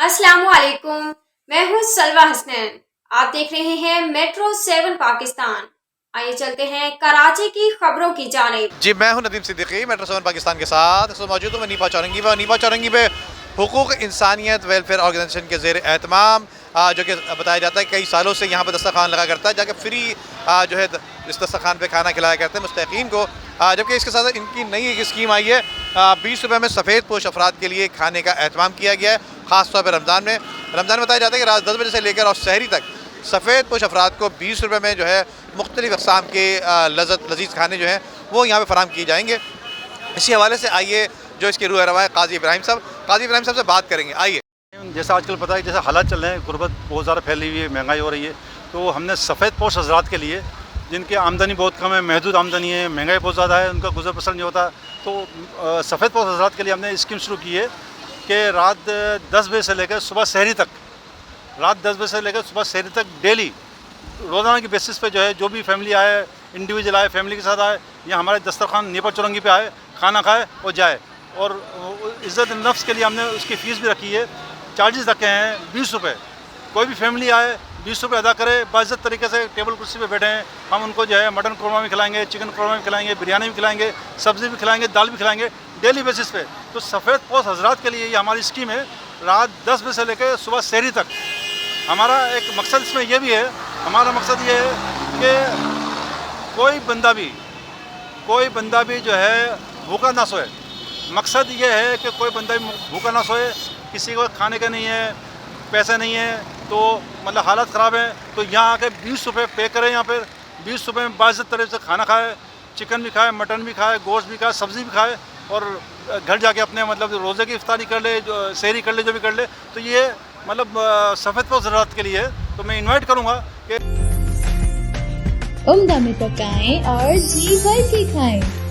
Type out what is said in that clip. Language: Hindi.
अस्सलामुअलैकुम। मैं हूं सलवा हसनैन। आप देख रहे हैं मेट्रो 7 पाकिस्तान। आइए चलते हैं कराची की खबरों की जानिब। जी, मैं हूं नदीम सिद्दीकी, मेट्रो 7 पाकिस्तान के साथ मौजूद हूं मैं नीपा चौरंगी पे। नीपा चौरंगी पे हुकूक इंसानियत वेलफेयर ऑर्गेनाइजेशन के ज़ेर एहतमाम जो कि बताया जाता है कई सालों से यहाँ पर दस्तरखान लगा करता है, जाके फ्री जो है इस दस्तरखान पे खाना खिलाया करते हैं मुस्तकीन को। जबकि इसके साथ इनकी नई एक स्कीम आई है, 20 रुपये में सफ़ेद पोश अफराद के लिए खाने का एहतमाम किया गया है। ख़ास तौर पर रमज़ान में बताया जाता है कि रात 10 बजे से लेकर और सहरी तक सफ़ेद पोश अफराद को 20 रुपये में जो है मुख्तलिफ़ अक़साम के लज़ीज़ खाने जो हैं वो यहाँ पे फराहम किए जाएंगे। इसी हवाले से आइए जो इसके रूह रवा है काजी इब्राहिम साहब से बात करेंगे। आइए। जैसा आजकल पता है, जैसे हालात चल रहे हैं, गुर्बत बहुत ज़्यादा फैली हुई है, महंगाई हो रही है, तो हमने सफ़ेद पोश हज़रात के लिए जिनकी आमदनी बहुत कम है, महदूद आमदनी है, महंगाई बहुत ज़्यादा है, उनका गुजर बसर नहीं होता, तो सफ़ेद पोश हज़रात के लिए हमने स्कीम शुरू की है कि रात 10 बजे से लेकर सुबह सहरी तक, डेली रोज़ाना की बेसिस पे जो है जो भी फैमिली आए, इंडिविजुअल आए, फैमिली के साथ आए, या हमारे दस्तरखान नीपा चौरंगी पे आए, खाना खाए और जाए। और इज़्ज़त नफ्स के लिए हमने उसकी फ़ीस भी रखी है, चार्जेस रखे हैं 20 रुपये। कोई भी फैमिली आए 20 रुपये अदा करे, बाइज़्ज़त तरीके से टेबल कुर्सी पे बैठे हैं, हम उनको जो है मटन कौरमा भी खिलाएंगे, चिकन कौरमा भी खिलाएंगे, बिरयानी भी खिलाएंगे, सब्ज़ी भी खिलाएंगे, दाल भी खिलाएंगे, डेली बेसिस पे। तो सफ़ेद पोश हज़रात के लिए ये हमारी स्कीम है, रात 10 बजे से लेकर सुबह सहरी तक। हमारा एक मकसद इसमें यह भी है, हमारा मकसद ये है कि कोई बंदा भी जो है भूखा ना सोए। मकसद ये है कि कोई बंदा भी भूखा ना सोए, किसी को खाने का नहीं है, पैसे नहीं है, तो मतलब हालत ख़राब है, तो यहाँ आके 20 रुपये पे करें, यहाँ पर 20 रुपये में बाइज़्ज़त तरह से खाना खाए, चिकन भी खाए, मटन भी खाए, गोश्त भी खाए, सब्ज़ी भी खाए, और घर जाके अपने मतलब रोज़े की इफ्तारी कर ले, जो सहरी कर ले, जो भी कर ले। तो ये मतलब सफ़ेद पोश हज़रात के लिए तो मैं इनवाइट करूँगा कि उम्दा में पकाएं और जी भर के खाएं।